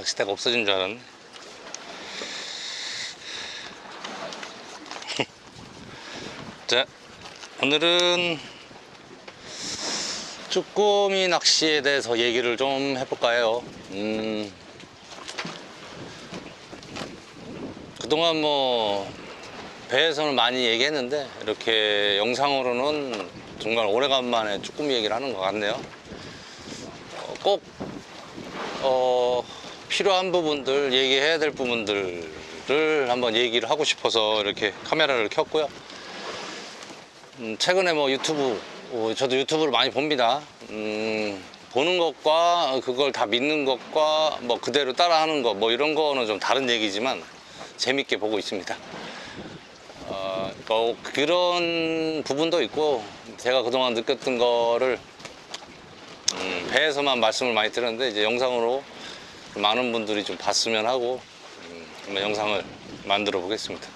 낚싯대가 없어진 줄 알았네. 자, 오늘은 쭈꾸미 낚시에 대해서 얘기를 좀 해볼까요? 그동안 뭐 배에서는 많이 얘기했는데 이렇게 영상으로는 정말 오래간만에 쭈꾸미 얘기를 하는 것 같네요. 꼭 필요한 부분들, 얘기해야 될 부분들을 한번 얘기를 하고 싶어서 이렇게 카메라를 켰고요. 최근에 뭐 유튜브, 저도 유튜브를 많이 봅니다. 보는 것과 그걸 다 믿는 것과 뭐 그대로 따라하는 것, 뭐 이런 거는 좀 다른 얘기지만 재밌게 보고 있습니다. 뭐 그런 부분도 있고, 제가 그동안 느꼈던 거를 배에서만 말씀을 많이 드렸는데 이제 영상으로 많은 분들이 좀 봤으면 하고 한번 영상을 만들어 보겠습니다.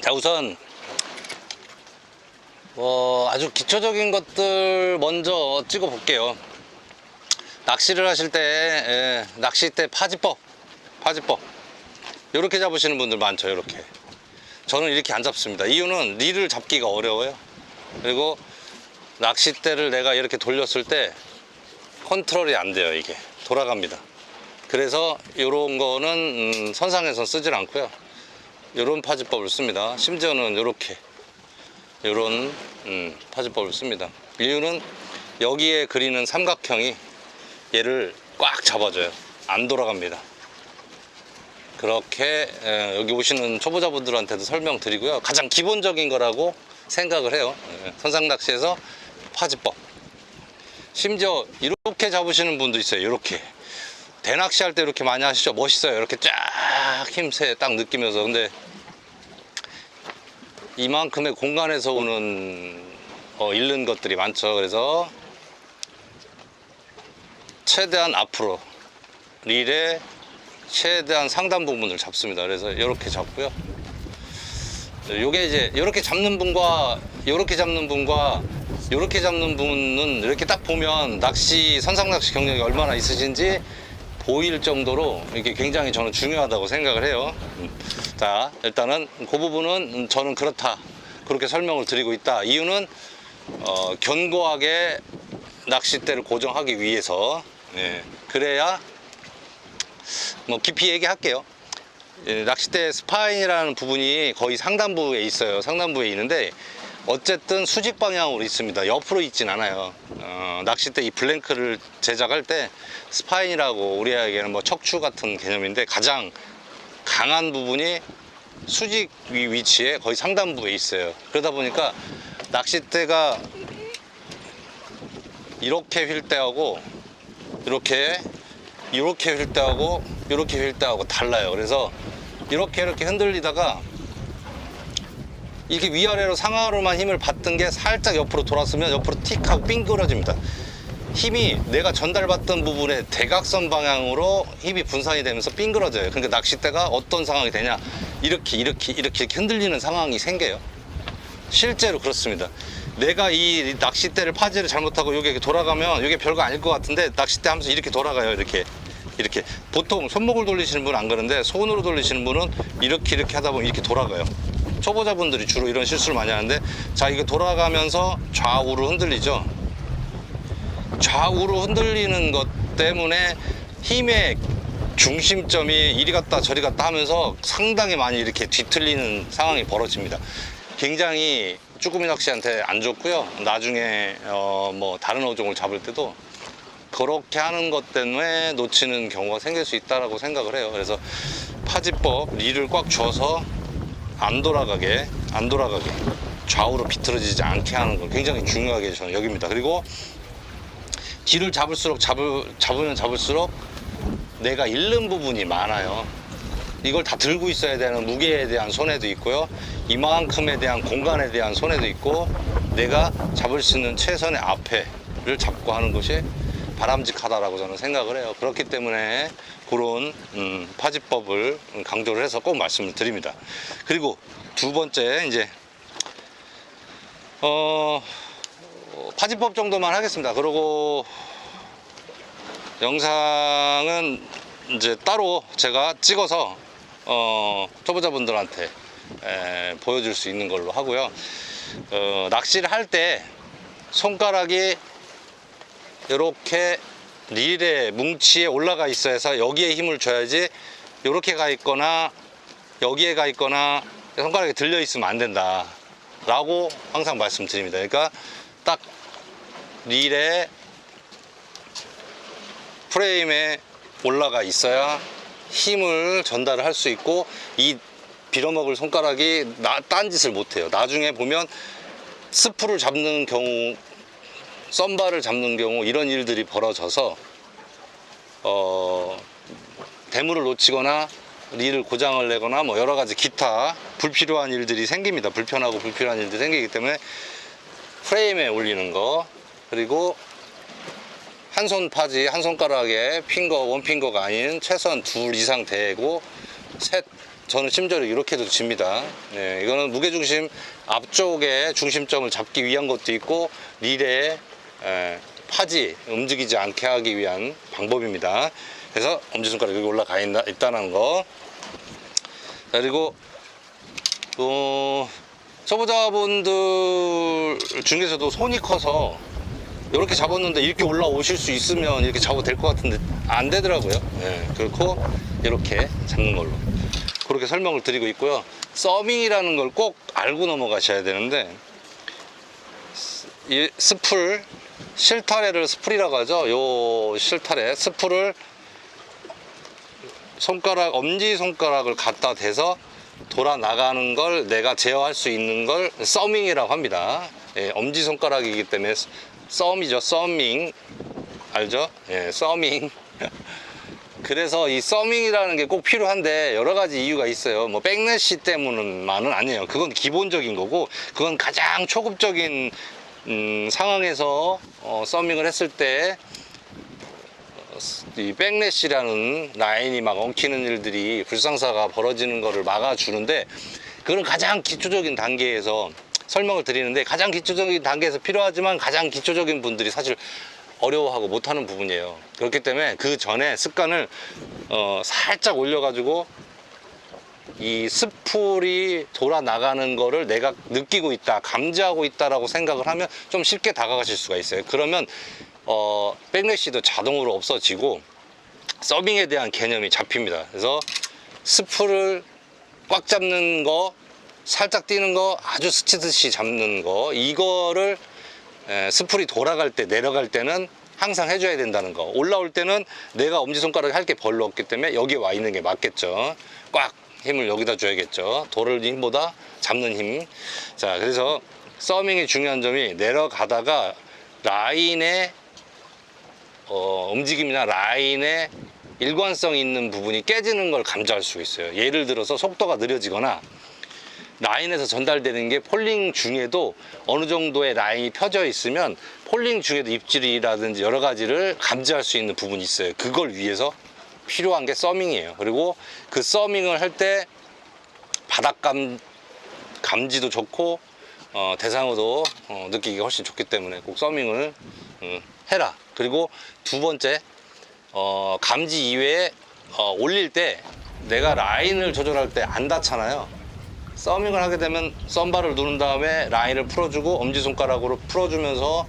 자, 우선 아주 기초적인 것들 먼저 찍어 볼게요. 낚시를 하실 때 낚싯대 파지법 이렇게 잡으시는 분들 많죠. 이렇게. 저는 이렇게 안 잡습니다. 이유는 릴을 잡기가 어려워요. 그리고 낚싯대를 내가 이렇게 돌렸을 때 컨트롤이 안 돼요. 이게 돌아갑니다. 그래서 이런 거는 선상에서 쓰질 않고요. 이런 파지법을 씁니다. 심지어는 이런 파지법을 씁니다. 이유는 여기에 그리는 삼각형이 얘를 꽉 잡아줘요. 안 돌아갑니다. 그렇게 여기 오시는 초보자분들한테도 설명드리고요. 가장 기본적인 거라고 생각을 해요. 선상 낚시에서 파지법. 심지어 이렇게 잡으시는 분도 있어요. 이렇게 대낚시 할 때 이렇게 많이 하시죠. 멋있어요. 이렇게 쫙 힘세 딱 느끼면서. 근데 이만큼의 공간에서 오는 잃는 것들이 많죠. 그래서 최대한 앞으로 릴의 최대한 상단 부분을 잡습니다. 그래서 이렇게 잡고요. 요게 이제 이렇게 잡는 분과 이렇게 잡는 분과 이렇게 잡는 분은 이렇게 딱 보면 선상 낚시 경력이 얼마나 있으신지 보일 정도로 이게 굉장히 저는 중요하다고 생각을 해요. 자, 일단은 그 부분은 저는 그렇게 설명을 드리고 있다. 이유는 견고하게 낚싯대를 고정하기 위해서. 그래야 뭐 깊이 얘기할게요. 낚싯대 스파인이라는 부분이 거의 상단부에 있어요. 상단부에 있는데 어쨌든 수직 방향으로 있습니다. 옆으로 있진 않아요. 낚싯대 이 블랭크를 제작할 때 스파인이라고 우리에게는 뭐 척추 같은 개념인데 가장 강한 부분이 수직 위치에 거의 상단부에 있어요. 그러다 보니까 낚싯대가 이렇게 휠 때하고 이렇게 휠 때하고 이렇게 휠 때하고 달라요. 그래서 이렇게 흔들리다가 이렇게 위아래로 상하로만 힘을 받던 게 살짝 옆으로 돌았으면 옆으로 틱 하고 삥그러집니다. 힘이 내가 전달받던 부분에 대각선 방향으로 힘이 분산이 되면서 삥그러져요. 그러니까 낚싯대가 어떤 상황이 되냐, 이렇게 흔들리는 상황이 생겨요. 실제로 그렇습니다. 내가 이 낚싯대를 파지를 잘못하고 이게 돌아가면 이게 별거 아닐 것 같은데 낚싯대 하면서 이렇게 돌아가요. 이렇게 보통 손목을 돌리시는 분은 안 그러는데 손으로 돌리시는 분은 이렇게 하다 보면 이렇게 돌아가요. 초보자분들이 주로 이런 실수를 많이 하는데, 자, 이거 돌아가면서 좌우로 흔들리죠. 좌우로 흔들리는 것 때문에 힘의 중심점이 이리 갔다 저리 갔다 하면서 상당히 많이 이렇게 뒤틀리는 상황이 벌어집니다. 굉장히 쭈꾸미 낚시한테 안 좋고요. 나중에 뭐 다른 어종을 잡을 때도 그렇게 하는 것 때문에 놓치는 경우가 생길 수 있다고 생각을 해요. 그래서 파지법, 릴을 꽉 쥐어서 안 돌아가게 좌우로 비틀어지지 않게 하는 걸 굉장히 중요하게 저는 여깁니다. 그리고 뒤를 잡을수록 내가 잃는 부분이 많아요. 이걸 다 들고 있어야 되는 무게에 대한 손해도 있고요, 이만큼에 대한 공간에 대한 손해도 있고, 내가 잡을 수 있는 최선의 앞에를 잡고 하는 것이 바람직하다라고 저는 생각을 해요. 그렇기 때문에 그런 파지법을 강조를 해서 꼭 말씀을 드립니다. 그리고 두 번째 이제 파지법 정도만 하겠습니다. 그리고 영상은 이제 따로 제가 찍어서 초보자분들한테 보여줄 수 있는 걸로 하고요. 낚시를 할 때 손가락이 이렇게 릴의 뭉치에 올라가 있어야 해서 여기에 힘을 줘야지, 이렇게 가 있거나 여기에 가 있거나 손가락이 들려 있으면 안 된다 라고 항상 말씀드립니다. 그러니까 딱 릴의 프레임에 올라가 있어야 힘을 전달을 할 수 있고, 이 빌어먹을 손가락이 딴짓을 못해요. 나중에 보면 스프를 잡는 경우, 썬바를 잡는 경우 이런 일들이 벌어져서 대물을 놓치거나 릴을 고장을 내거나 뭐 여러 가지 기타 불필요한 일들이 생깁니다. 불편하고 불필요한 일들이 생기기 때문에 프레임에 올리는 거, 그리고 한 손 파지, 한 손가락에 핑거, 원핑거가 아닌 최소한 둘 이상 대고, 셋, 저는 심지어 이렇게도 칩니다. 네, 이거는 무게중심 앞쪽에 중심점을 잡기 위한 것도 있고, 릴에 파지 움직이지 않게 하기 위한 방법입니다. 그래서 엄지손가락이 여기 올라가 있다는 거. 그리고 초보자분들 중에서도 손이 커서 이렇게 잡았는데 이렇게 올라오실 수 있으면 이렇게 잡아도 될 것 같은데 안 되더라고요. 네, 그렇고 이렇게 잡는 걸로 그렇게 설명을 드리고 있고요. 서밍이라는 걸 꼭 알고 넘어가셔야 되는데, 이 스풀, 실타래를 스풀이라고 하죠. 요 실타래 스풀을 손가락, 엄지손가락을 갖다 대서 돌아 나가는 걸 내가 제어할 수 있는 걸 서밍이라고 합니다. 예, 엄지손가락이기 때문에 썸이죠. 서밍 알죠? 예, 서밍. 그래서 이 서밍이라는 게 꼭 필요한데 여러 가지 이유가 있어요. 뭐 백래시 때문만은 아니에요. 그건 기본적인 거고, 그건 가장 초급적인 상황에서 서밍을 했을 때 이 백래시라는 라인이 막 엉키는 일들이, 불상사가 벌어지는 거를 막아주는데, 그건 가장 기초적인 단계에서 설명을 드리는데, 가장 기초적인 단계에서 필요하지만 가장 기초적인 분들이 사실 어려워하고 못하는 부분이에요. 그렇기 때문에 그 전에 습관을 살짝 올려가지고 이 스풀이 돌아 나가는 거를 내가 느끼고 있다, 감지하고 있다라고 생각을 하면 좀 쉽게 다가가실 수가 있어요. 그러면 백래시도 자동으로 없어지고 서빙에 대한 개념이 잡힙니다. 그래서 스풀을 꽉 잡는 거, 살짝 뛰는 거, 아주 스치듯이 잡는 거, 이거를 스풀이 돌아갈 때, 내려갈 때는 항상 해줘야 된다는 거. 올라올 때는 내가 엄지손가락에 할 게 별로 없기 때문에 여기 와 있는 게 맞겠죠. 꽉 힘을 여기다 줘야겠죠. 돌을 힘보다 잡는 힘. 자, 그래서 서밍의 중요한 점이 내려가다가 라인의 움직임이나 라인의 일관성 있는 부분이 깨지는 걸 감지할 수 있어요. 예를 들어서 속도가 느려지거나 라인에서 전달되는 게 폴링 중에도 어느 정도의 라인이 펴져 있으면 폴링 중에도 입질이라든지 여러 가지를 감지할 수 있는 부분이 있어요. 그걸 위해서 필요한 게 서밍이에요. 그리고 그 서밍을 할 때 바닥감 감지도 좋고 대상어도 느끼기가 훨씬 좋기 때문에 꼭 서밍을 해라. 그리고 두 번째, 감지 이외에 올릴 때 내가 라인을 조절할 때 안 닿잖아요. 서밍을 하게 되면 썬바를 누른 다음에 라인을 풀어주고 엄지손가락으로 풀어주면서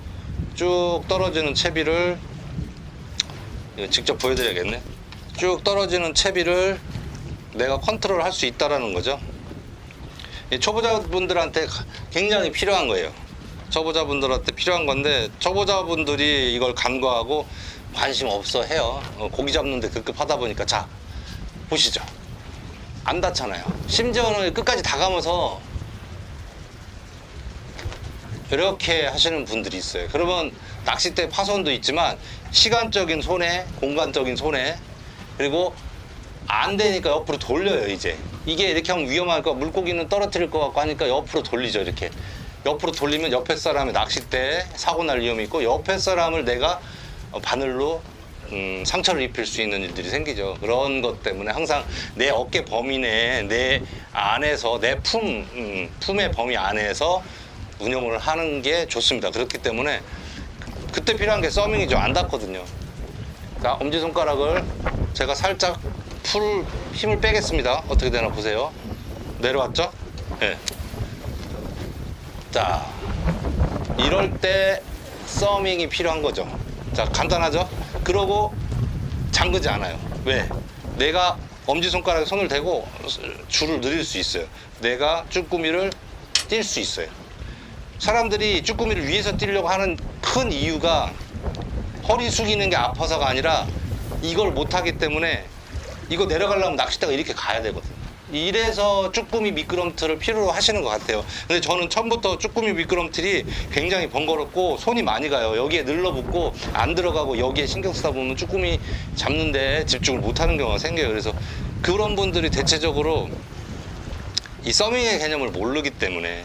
쭉 떨어지는 채비를, 직접 보여드려야겠네. 쭉 떨어지는 채비를 내가 컨트롤 할 수 있다라는 거죠. 초보자분들한테 굉장히 필요한 거예요. 초보자분들한테 필요한 건데, 초보자분들이 이걸 간과하고 관심 없어 해요. 고기 잡는데 급급하다 보니까. 자, 보시죠. 안 닿잖아요. 심지어는 끝까지 다 감아서 이렇게 하시는 분들이 있어요. 그러면 낚싯대 파손도 있지만 시간적인 손해, 공간적인 손해, 그리고 안 되니까 옆으로 돌려요. 이게 이렇게 하면 위험하니까 물고기는 떨어뜨릴 것 같고 하니까 옆으로 돌리죠. 이렇게 옆으로 돌리면 옆에 사람의 낚싯대에 사고 날 위험이 있고, 옆에 사람을 내가 바늘로 상처를 입힐 수 있는 일들이 생기죠. 그런 것 때문에 항상 내 어깨 범위 내에 내 안에서 내 품의 범위 안에서 운영을 하는 게 좋습니다. 그렇기 때문에 그때 필요한 게 서밍이죠. 안 닿거든요. 자, 엄지손가락을 제가 살짝 힘을 빼겠습니다. 어떻게 되나 보세요. 내려왔죠? 네. 자, 이럴 때 서밍이 필요한 거죠. 자, 간단하죠? 그러고 잠그지 않아요. 왜? 내가 엄지손가락에 손을 대고 줄을 늘릴 수 있어요. 내가 쭈꾸미를 뛸 수 있어요. 사람들이 쭈꾸미를 위에서 뛰려고 하는 큰 이유가 허리 숙이는 게 아파서가 아니라 이걸 못하기 때문에 이거 내려가려면 낚싯대가 이렇게 가야 되거든요. 이래서 쭈꾸미 미끄럼틀을 필요로 하시는 것 같아요. 근데 저는 처음부터 쭈꾸미 미끄럼틀이 굉장히 번거롭고 손이 많이 가요. 여기에 늘러붙고 안 들어가고 여기에 신경 쓰다 보면 쭈꾸미 잡는데 집중을 못하는 경우가 생겨요. 그래서 그런 분들이 대체적으로 이 서밍의 개념을 모르기 때문에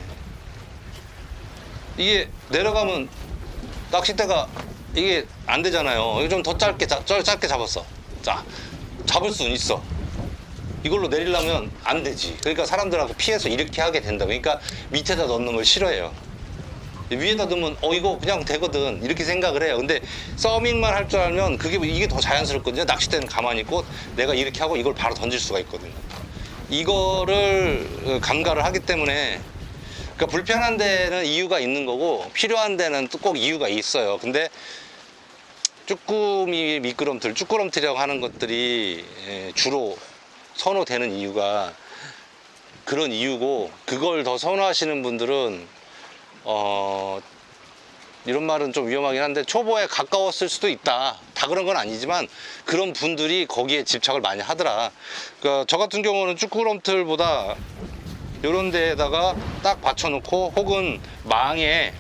이게 내려가면 낚싯대가 이게 안 되잖아요. 이거 좀 더 짧게 잡았어. 자, 잡을 수는 있어. 이걸로 내리려면 안 되지. 그러니까 사람들하고 피해서 이렇게 하게 된다. 그러니까 밑에다 넣는 걸 싫어해요. 위에다 넣으면 이거 그냥 되거든 이렇게 생각을 해요. 근데 서밍만 할 줄 알면 이게 더 자연스럽거든요. 낚싯대는 가만히 있고 내가 이렇게 하고 이걸 바로 던질 수가 있거든요. 이거를 감가를 하기 때문에 그러니까 불편한 데는 이유가 있는 거고 필요한 데는 또 꼭 이유가 있어요. 근데 쭈꾸미 미끄럼틀, 쭈꾸럼틀이라고 하는 것들이 주로 선호되는 이유가 그런 이유고, 그걸 더 선호하시는 분들은 이런 말은 좀 위험하긴 한데 초보에 가까웠을 수도 있다. 다 그런 건 아니지만 그런 분들이 거기에 집착을 많이 하더라. 그러니까 저 같은 경우는 쭈꾸럼틀보다 이런 데에다가 딱 받쳐놓고 혹은 망에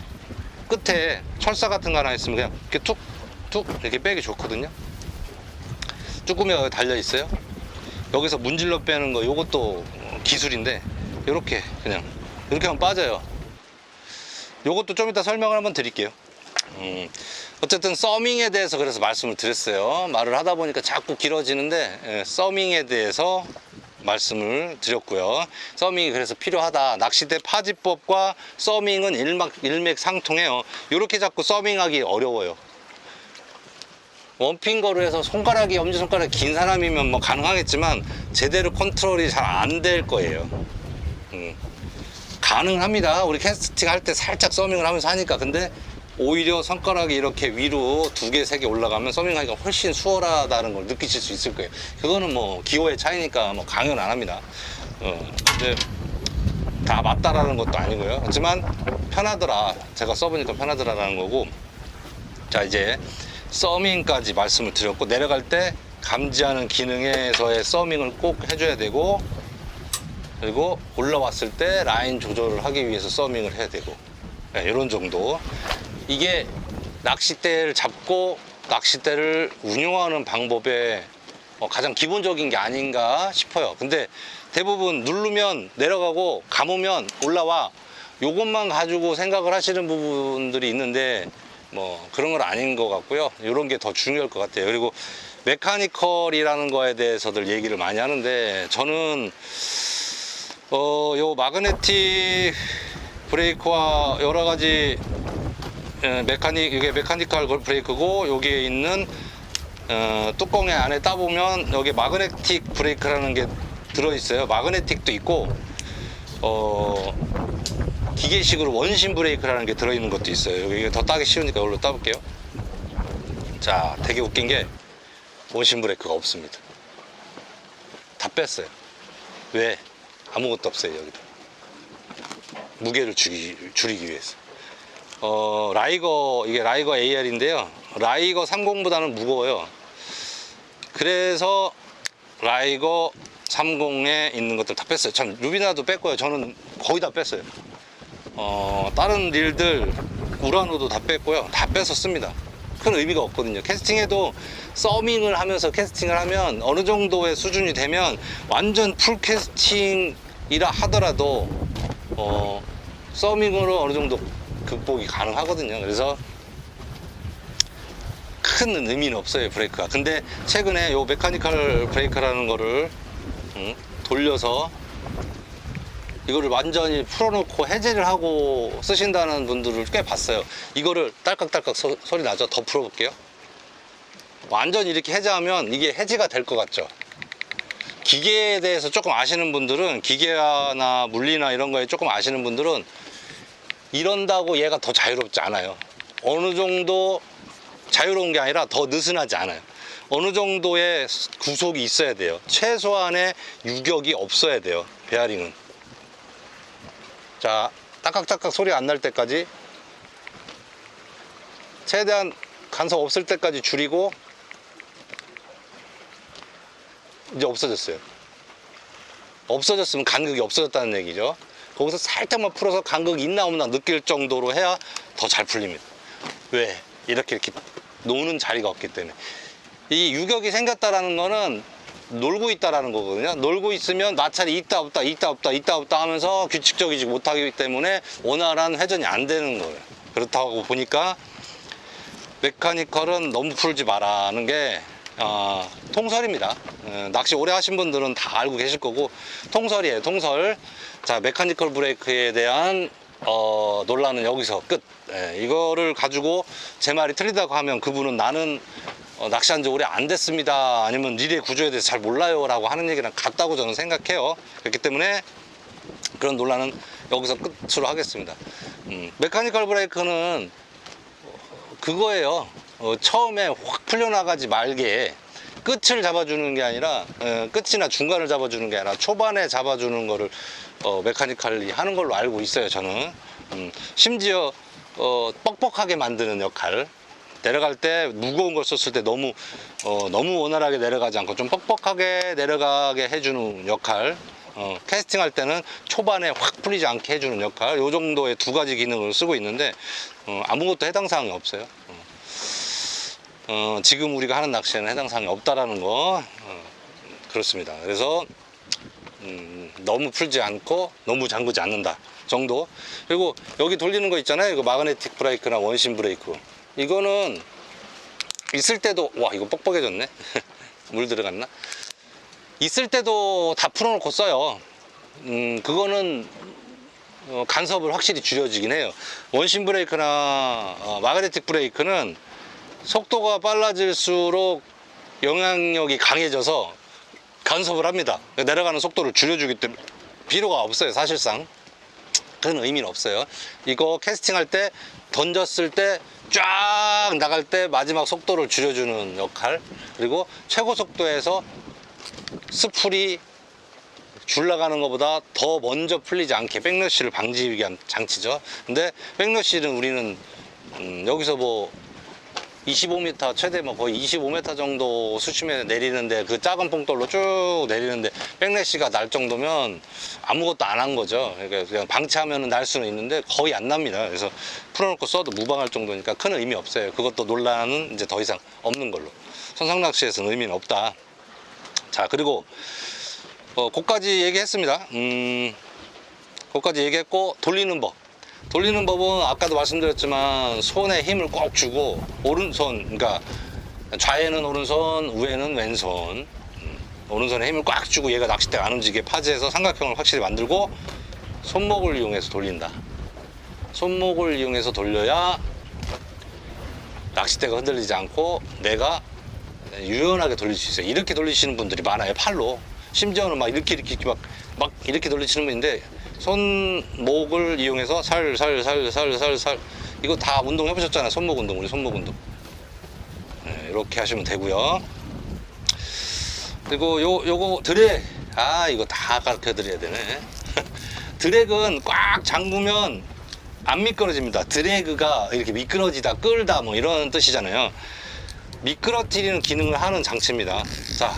끝에 철사 같은 거 하나 있으면 그냥 이렇게 툭툭 이렇게 빼기 좋거든요. 쭈꾸미가 달려 있어요. 여기서 문질러 빼는 거 요것도 기술인데 요렇게 그냥 이렇게 하면 빠져요. 요것도 좀 이따 설명을 한번 드릴게요. 어쨌든 서밍에 대해서 그래서 말씀을 드렸어요. 말을 하다 보니까 자꾸 길어지는데 서밍에 대해서 말씀을 드렸고요. 서밍이 그래서 필요하다. 낚싯대 파지법과 서밍은 일맥상통해요. 이렇게 자꾸 서밍하기 어려워요. 원핑거로 해서 엄지손가락이 긴 사람이면 뭐 가능하겠지만 제대로 컨트롤이 잘 안 될 거예요. 가능합니다. 우리 캐스팅 할 때 살짝 서밍을 하면서 하니까. 근데 오히려 손가락이 이렇게 위로 2개, 3개 올라가면 서밍하기가 훨씬 수월하다는 걸 느끼실 수 있을 거예요. 그거는 뭐 기호의 차이니까 뭐 강요는 안 합니다. 근데 다 맞다라는 것도 아니고요. 하지만 편하더라. 제가 써보니까 편하더라라는 거고. 자, 이제 서밍까지 말씀을 드렸고, 내려갈 때 감지하는 기능에서의 서밍을 꼭 해줘야 되고, 그리고 올라왔을 때 라인 조절을 하기 위해서 서밍을 해야 되고, 네, 이런 정도. 이게 낚싯대를 잡고 낚싯대를 운용하는 방법의 가장 기본적인 게 아닌가 싶어요. 근데 대부분 누르면 내려가고 감으면 올라와, 요것만 가지고 생각을 하시는 부분들이 있는데 뭐 그런 건 아닌 것 같고요. 이런 게 더 중요할 것 같아요. 그리고 메카니컬이라는 거에 대해서들 얘기를 많이 하는데, 저는 요 마그네틱 브레이크와 여러 가지 이게 메카니컬 브레이크고, 여기에 있는 뚜껑의 안에 따보면 여기 마그네틱 브레이크라는 게 들어있어요. 마그네틱도 있고 기계식으로 원심 브레이크라는 게 들어있는 것도 있어요. 이게 더 따기 쉬우니까 이걸로 따볼게요. 자, 되게 웃긴 게 원심 브레이크가 없습니다. 다 뺐어요. 왜? 아무것도 없어요. 여기다 무게를 줄이기 위해서. 이게 라이거 AR인데요. 라이거 30보다는 무거워요. 그래서 라이거 30에 있는 것들 다 뺐어요. 참, 루비나도 뺐고요. 저는 거의 다 뺐어요. 다른 릴들 우라노도 다 뺐고요. 다 빼서 씁니다. 큰 의미가 없거든요. 캐스팅에도 서밍을 하면서 캐스팅을 하면 어느 정도의 수준이 되면 완전 풀 캐스팅이라 하더라도 서밍으로 어느 정도 극복이 가능하거든요. 그래서 큰 의미는 없어요, 브레이크가. 근데 최근에 요 메카니컬 브레이크라는 거를 돌려서 이거를 완전히 풀어놓고 해제를 하고 쓰신다는 분들을 꽤 봤어요. 이거를 딸깍딸깍 소리 나죠? 더 풀어볼게요. 완전히 이렇게 해제하면 이게 해제가 될 것 같죠? 기계에 대해서 조금 아시는 분들은, 기계나 물리나 이런 거에 조금 아시는 분들은 이런다고 얘가 더 자유롭지 않아요. 어느 정도 자유로운 게 아니라 더 느슨하지 않아요. 어느 정도의 구속이 있어야 돼요. 최소한의 유격이 없어야 돼요, 베어링은. 자, 딱딱딱딱 소리 안 날 때까지, 최대한 간섭 없을 때까지 줄이고, 이제 없어졌어요. 없어졌으면 간극이 없어졌다는 얘기죠. 거기서 살짝만 풀어서 간극이 있나 없나 느낄 정도로 해야 더 잘 풀립니다. 왜? 이렇게 노는 자리가 없기 때문에. 이 유격이 생겼다라는 거는 놀고 있다라는 거거든요. 놀고 있으면 마찰이 있다 없다 있다 없다 있다 없다 하면서 규칙적이지 못하기 때문에 원활한 회전이 안 되는 거예요. 그렇다고 보니까 메카니컬은 너무 풀지 마라는 게 통설입니다. 낚시 오래 하신 분들은 다 알고 계실 거고, 통설이에요, 통설. 자, 메카니컬 브레이크에 대한 논란은 여기서 끝. 이거를 가지고 제 말이 틀리다고 하면 그분은 나는 낚시한 지 오래 안 됐습니다, 아니면 릴의 구조에 대해서 잘 몰라요 라고 하는 얘기랑 같다고 저는 생각해요. 그렇기 때문에 그런 논란은 여기서 끝으로 하겠습니다. 메카니컬 브레이크는 그거예요. 처음에 확 풀려나가지 말게 끝을 잡아주는 게 아니라, 끝이나 중간을 잡아주는 게 아니라 초반에 잡아주는 거를 메카니컬이 하는 걸로 알고 있어요, 저는. 심지어 뻑뻑하게 만드는 역할, 내려갈 때 무거운 걸 썼을 때 너무 원활하게 내려가지 않고 좀 뻑뻑하게 내려가게 해주는 역할, 캐스팅할 때는 초반에 확 풀리지 않게 해주는 역할, 요 정도의 두 가지 기능을 쓰고 있는데 아무것도 해당 사항이 없어요. 지금 우리가 하는 낚시에는 해당 사항이 없다라는 거, 그렇습니다. 그래서 너무 풀지 않고 너무 잠그지 않는다 정도. 그리고 여기 돌리는 거 있잖아요, 이거 마그네틱 브레이크나 원심 브레이크, 이거는 있을 때도, 와 이거 뻑뻑해졌네 물 들어갔나? 있을 때도 다 풀어놓고 써요. 그거는 간섭을 확실히 줄여주긴 해요. 원심 브레이크나 마그네틱 브레이크는 속도가 빨라질수록 영향력이 강해져서 간섭을 합니다. 내려가는 속도를 줄여주기 때문에 필요가 없어요, 사실상. 그런 의미는 없어요. 이거 캐스팅할 때, 던졌을 때 쫙 나갈 때 마지막 속도를 줄여주는 역할, 그리고 최고 속도에서 스풀이 줄 나가는 것보다 더 먼저 풀리지 않게 백러쉬를 방지하기 위한 장치죠. 근데 백러쉬는 우리는 여기서 뭐 25m, 최대 뭐 거의 25m 정도 수심에 내리는데, 그 작은 뽕돌로 쭉 내리는데 백래시가 날 정도면 아무것도 안 한 거죠. 그러니까 그냥 방치하면 날 수는 있는데 거의 안 납니다. 그래서 풀어놓고 써도 무방할 정도니까 큰 의미 없어요. 그것도 논란은 이제 더 이상 없는 걸로. 선상낚시에서는 의미는 없다. 자, 그리고 그까지 얘기했습니다. 그까지 얘기했고, 돌리는 법. 돌리는 법은 아까도 말씀드렸지만 손에 힘을 꼭 주고, 오른손, 그러니까 좌에는 오른손, 우에는 왼손, 오른손에 힘을 꽉 주고 얘가 낚싯대가 안 움직이게 파지해서 삼각형을 확실히 만들고 손목을 이용해서 돌린다. 손목을 이용해서 돌려야 낚싯대가 흔들리지 않고 내가 유연하게 돌릴 수 있어요. 이렇게 돌리시는 분들이 많아요, 팔로. 심지어는 막 이렇게 막 이렇게 돌리시는 분인데, 손목을 이용해서 살살살살살, 이거 다 운동 해보셨잖아요. 손목 운동, 우리 손목 운동. 네, 이렇게 하시면 되고요. 그리고 요거 드랙, 이거 다 가르쳐 드려야 되네. 드랙은 꽉 잠그면 안 미끄러집니다. 드래그가 이렇게 미끄러지다, 끌다 뭐 이런 뜻이잖아요. 미끄러뜨리는 기능을 하는 장치입니다. 자,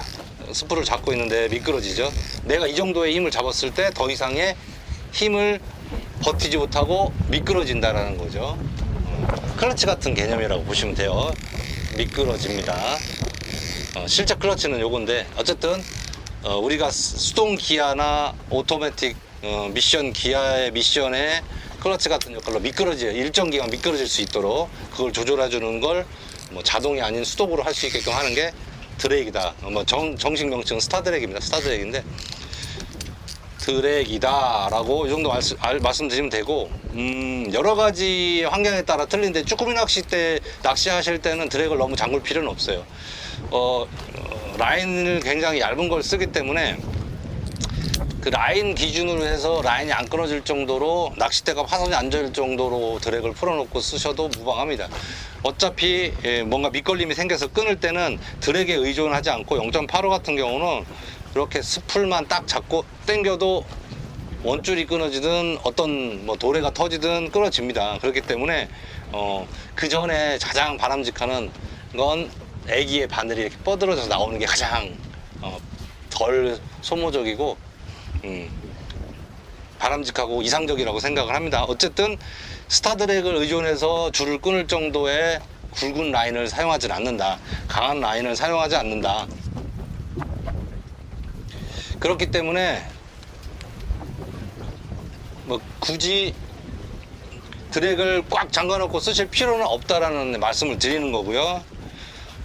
스프를 잡고 있는데 미끄러지죠. 내가 이 정도의 힘을 잡았을 때 더 이상의 힘을 버티지 못하고 미끄러진다라는 거죠. 클러치 같은 개념이라고 보시면 돼요. 미끄러집니다. 실제 클러치는 요건데, 어쨌든 우리가 수동 기아나 오토매틱 미션 기아의 미션에 클러치 같은 역할로 미끄러져요. 일정 기간 미끄러질 수 있도록 그걸 조절해 주는 걸 뭐 자동이 아닌 수동으로 할 수 있게끔 하는 게 드랙이다. 뭐 정식 명칭은 스타 드랙입니다. 스타 드랙인데 드랙이다라고 이 정도 말씀드리면 되고, 여러 가지 환경에 따라 틀린데 쭈꾸미 낚시 때 낚시하실 때는 드랙을 너무 잠글 필요는 없어요. 라인을 굉장히 얇은 걸 쓰기 때문에 그 라인 기준으로 해서 라인이 안 끊어질 정도로 낚싯대가 파손이 안 될 정도로 드랙을 풀어놓고 쓰셔도 무방합니다. 어차피 뭔가 밑걸림이 생겨서 끊을 때는 드랙에 의존하지 않고 0.85 같은 경우는 이렇게 스풀만 딱 잡고 당겨도 원줄이 끊어지든 어떤 뭐 도래가 터지든 끊어집니다. 그렇기 때문에 그 전에 가장 바람직한 건 애기의 바늘이 이렇게 뻗어져서 나오는 게 가장 덜 소모적이고 바람직하고 이상적이라고 생각을 합니다. 어쨌든 스타드랙을 의존해서 줄을 끊을 정도의 굵은 라인을 사용하지 않는다. 강한 라인을 사용하지 않는다. 그렇기 때문에 뭐 굳이 드랙을 꽉 잠가놓고 쓰실 필요는 없다라는 말씀을 드리는 거고요.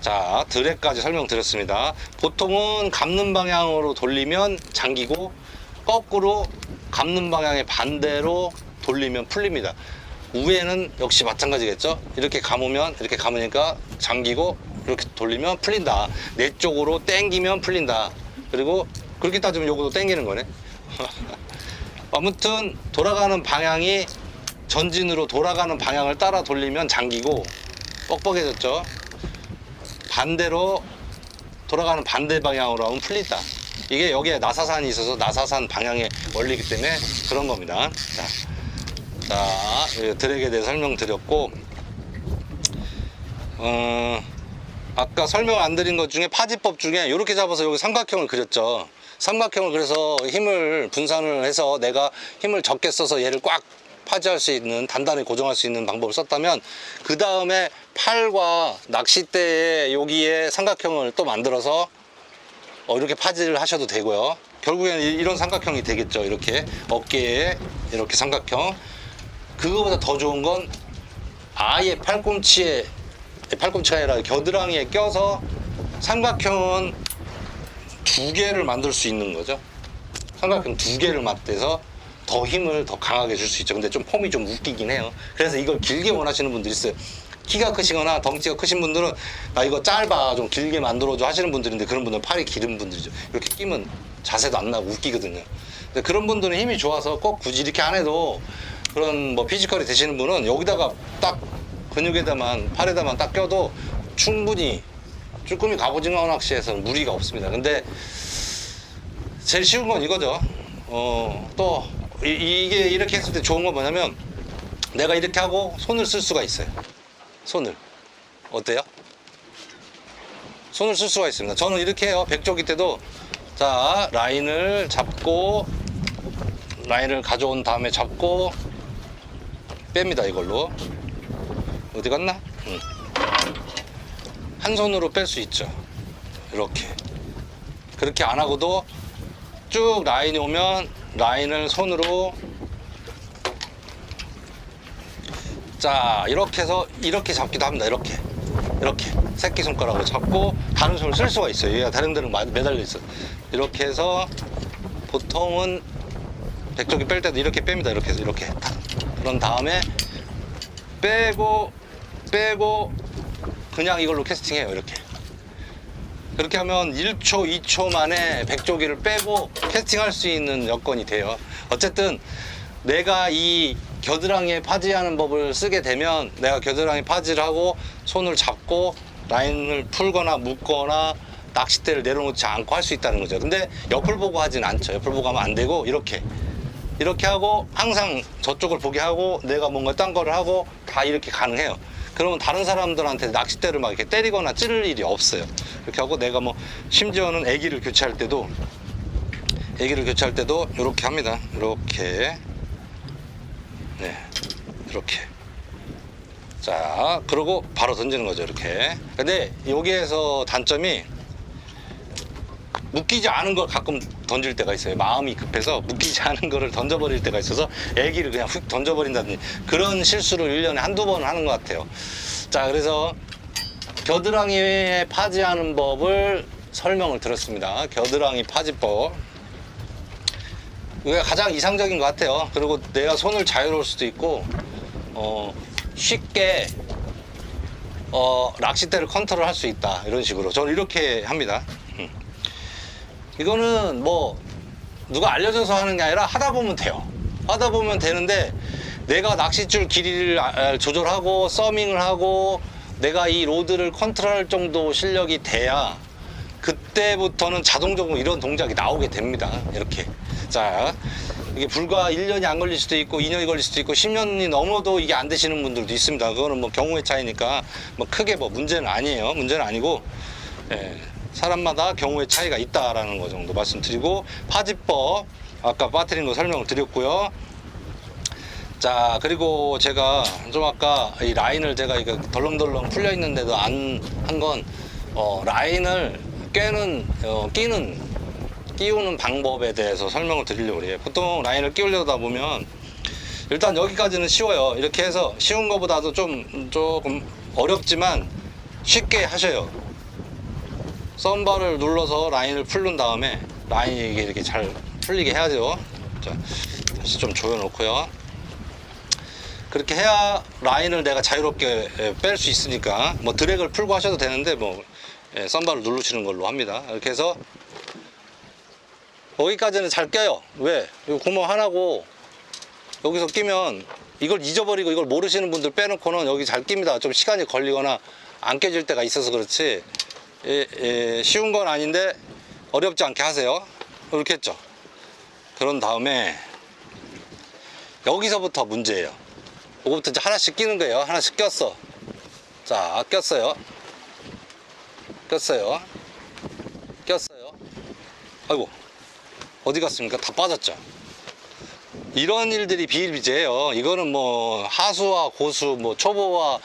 자, 드랙까지 설명드렸습니다. 보통은 감는 방향으로 돌리면 잠기고 거꾸로 감는 방향의 반대로 돌리면 풀립니다. 우에는 역시 마찬가지겠죠. 이렇게 감으면 이렇게 감으니까 잠기고 이렇게 돌리면 풀린다. 내 쪽으로 당기면 풀린다. 그리고 그렇게 따지면 요것도 당기는 거네. 아무튼 돌아가는 방향이 전진으로 돌아가는 방향을 따라 돌리면 잠기고 뻑뻑해졌죠. 반대로 돌아가는 반대 방향으로 하면 풀린다. 이게 여기에 나사산이 있어서 나사산 방향의 원리이기 때문에 그런 겁니다. 자, 드랙에 대해 설명드렸고, 아까 설명 안 드린 것 중에 파지법 중에 이렇게 잡아서 여기 삼각형을 그렸죠. 삼각형을 그래서 힘을 분산을 해서 내가 힘을 적게 써서 얘를 꽉 파지할 수 있는, 단단히 고정할 수 있는 방법을 썼다면, 그 다음에 팔과 낚싯대에 여기에 삼각형을 또 만들어서 이렇게 파지를 하셔도 되고요. 결국에는 이런 삼각형이 되겠죠. 이렇게 어깨에 이렇게 삼각형. 그거보다 더 좋은 건 아예 팔꿈치가 아니라 겨드랑이에 껴서 삼각형은 2개를 만들 수 있는 거죠. 삼각형 2개를 맞대서 더 힘을 더 강하게 줄 수 있죠. 근데 좀 폼이 좀 웃기긴 해요. 그래서 이걸 길게 원하시는 분들이 있어요. 키가 크시거나 덩치가 크신 분들은 나 이거 짧아 좀 길게 만들어줘 하시는 분들인데, 그런 분들은 팔이 기른 분들이죠. 이렇게 끼면 자세도 안 나고 웃기거든요. 근데 그런 분들은 힘이 좋아서 꼭 굳이 이렇게 안 해도, 그런 뭐 피지컬이 되시는 분은 여기다가 딱 근육에다만, 팔에다만 딱 껴도 충분히 쭈꾸미 갑오징어 낚시에서는 무리가 없습니다. 근데 제일 쉬운 건 이거죠. 또 이게 이렇게 했을 때 좋은 건 뭐냐면, 내가 이렇게 하고 손을 쓸 수가 있어요. 손을. 어때요? 손을 쓸 수가 있습니다. 저는 이렇게 해요. 백조기 때도, 자, 라인을 잡고, 라인을 가져온 다음에 잡고 뺍니다. 이걸로. 어디 갔나? 한 손으로 뺄 수 있죠. 이렇게. 그렇게 안 하고도 쭉 라인이 오면 라인을 손으로, 자, 이렇게 해서 이렇게 잡기도 합니다. 이렇게 새끼손가락으로 잡고 다른 손을 쓸 수가 있어요. 얘가 다른 데는 매달려 있어요. 이렇게 해서 보통은 백조기 뺄 때도 이렇게 뺍니다. 이렇게 해서 이렇게 그런 다음에 빼고 그냥 이걸로 캐스팅해요. 이렇게. 그렇게 하면 1초, 2초 만에 백조기를 빼고 캐스팅할 수 있는 여건이 돼요. 어쨌든 내가 이 겨드랑이에 파지하는 법을 쓰게 되면, 내가 겨드랑이 파지를 하고 손을 잡고 라인을 풀거나 묶거나 낚싯대를 내려놓지 않고 할 수 있다는 거죠. 근데 옆을 보고 하진 않죠. 옆을 보고 하면 안 되고, 이렇게 하고 항상 저쪽을 보게 하고 내가 뭔가 딴 거를 하고 다 이렇게 가능해요. 그러면 다른 사람들한테 낚싯대를 막 이렇게 때리거나 찌를 일이 없어요. 이렇게 하고 내가 뭐 심지어는 애기를 교체할 때도 이렇게 합니다. 이렇게. 네, 이렇게. 자, 그러고 바로 던지는 거죠. 이렇게. 근데 여기에서 단점이, 묶이지 않은 걸 가끔 던질 때가 있어요. 마음이 급해서 묶이지 않은 거를 던져버릴 때가 있어서 애기를 그냥 훅 던져버린다든지, 그런 실수를 1년에 한두 번 하는 것 같아요. 자, 그래서 겨드랑이에 파지하는 법을 설명을 드렸습니다. 겨드랑이 파지법. 이게 가장 이상적인 것 같아요. 그리고 내가 손을 자유로울 수도 있고 쉽게 낚싯대를 컨트롤 할 수 있다, 이런 식으로 저는 이렇게 합니다. 이거는 뭐 누가 알려줘서 하는 게 아니라 하다 보면 돼요. 하다 보면 되는데, 내가 낚싯줄 길이를 조절하고 서밍을 하고 내가 이 로드를 컨트롤할 정도 실력이 돼야 그때부터는 자동적으로 이런 동작이 나오게 됩니다. 이렇게. 자, 이게 불과 1년이 안 걸릴 수도 있고 2년이 걸릴 수도 있고 10년이 넘어도 이게 안 되시는 분들도 있습니다. 그거는 뭐 경우의 차이니까 뭐 크게 뭐 문제는 아니에요. 문제는 아니고, 사람마다 경우의 차이가 있다라는 거 정도 말씀드리고, 파지법 아까 빠뜨린 거 설명을 드렸고요. 자, 그리고 제가 좀 아까 이 라인을 제가 이거 덜렁덜렁 풀려 있는데도 안 한 건, 라인을 끼우는 방법에 대해서 설명을 드리려고 해요. 보통 라인을 끼우려다 보면 일단 여기까지는 쉬워요. 이렇게 해서 쉬운 것보다도 조금 어렵지만 쉽게 하셔요. 썬바를 눌러서 라인을 풀른 다음에 라인이 이렇게 잘 풀리게 해야죠. 자, 다시 좀 조여놓고요. 그렇게 해야 라인을 내가 자유롭게 뺄 수 있으니까, 뭐 드랙을 풀고 하셔도 되는데 뭐 썬바를 누르시는 걸로 합니다. 이렇게 해서 여기까지는 잘 껴요. 왜? 이 구멍 하나고 여기서 끼면 이걸 잊어버리고 이걸 모르시는 분들 빼놓고는 여기 잘 낍니다. 좀 시간이 걸리거나 안 껴질 때가 있어서 그렇지, 쉬운 건 아닌데 어렵지 않게 하세요. 이렇게 했죠. 그런 다음에 여기서부터 문제예요. 이거부터 이제 하나씩 끼는 거예요. 하나씩 꼈어. 자, 꼈어요. 아이고, 어디 갔습니까? 다 빠졌죠. 이런 일들이 비일비재해요. 이거는 뭐 하수와 고수, 뭐 초보와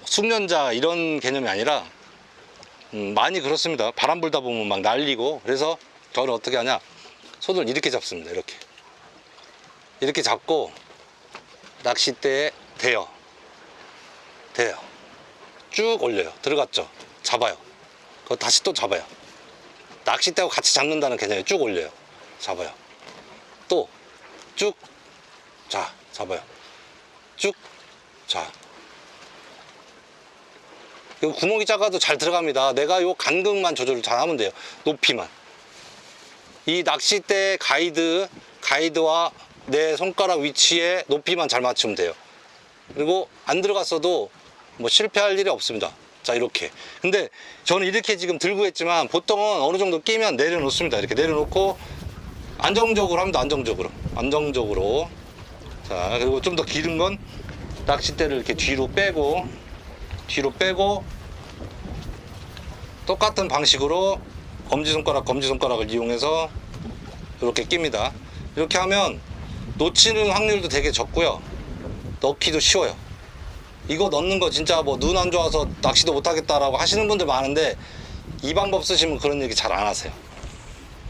숙련자 이런 개념이 아니라 많이 그렇습니다. 바람 불다 보면 막 날리고. 그래서 저는 어떻게 하냐, 손을 이렇게 잡습니다. 이렇게 잡고 낚싯대에 대요. 쭉 올려요. 들어갔죠. 잡아요. 그거 다시 또 잡아요. 낚싯대하고 같이 잡는다는 개념에 쭉 올려요. 잡아요. 또 쭉, 자, 잡아요. 쭉, 자. 이 구멍이 작아도 잘 들어갑니다. 내가 요 간극만 조절을 잘 하면 돼요. 높이만. 이 낚싯대 가이드와 내 손가락 위치에 높이만 잘 맞추면 돼요. 그리고 안 들어갔어도 뭐 실패할 일이 없습니다. 자, 이렇게. 근데 저는 이렇게 지금 들고 했지만 보통은 어느 정도 끼면 내려놓습니다. 이렇게 내려놓고 안정적으로 합니다. 안정적으로. 자, 그리고 좀 더 길은 건 낚싯대를 이렇게 뒤로 빼고 똑같은 방식으로 검지손가락을 이용해서 이렇게 낍니다. 이렇게 하면 놓치는 확률도 되게 적고요. 넣기도 쉬워요. 이거 넣는 거 진짜 뭐 눈 안 좋아서 낚시도 못 하겠다라고 하시는 분들 많은데, 이 방법 쓰시면 그런 얘기 잘 안 하세요.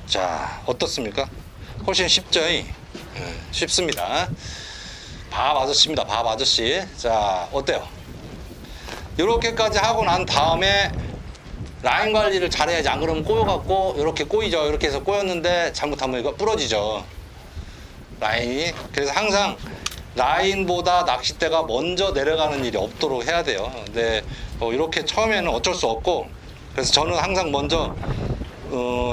자, 어떻습니까? 훨씬 쉽죠? 쉽습니다. 밥 아저씨입니다. 밥 아저씨. 자, 어때요? 이렇게까지 하고 난 다음에 라인 관리를 잘해야지. 안 그러면 꼬여갖고 이렇게 꼬이죠. 이렇게 해서 꼬였는데 잘못하면 이거 부러지죠, 라인이. 그래서 항상 라인보다 낚싯대가 먼저 내려가는 일이 없도록 해야 돼요. 근데 이렇게 처음에는 어쩔 수 없고, 그래서 저는 항상 먼저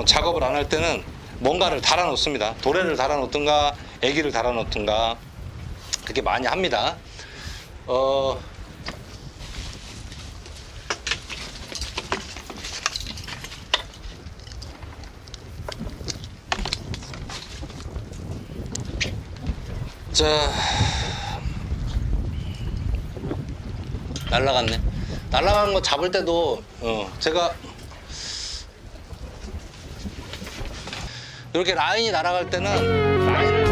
작업을 안 할 때는 뭔가를 달아 놓습니다. 도래를 달아 놓든가 애기를 달아 놓든가 그렇게 많이 합니다. 자, 날라갔네. 날라가는 거 잡을 때도 제가 이렇게 라인이 날아갈 때는 라인을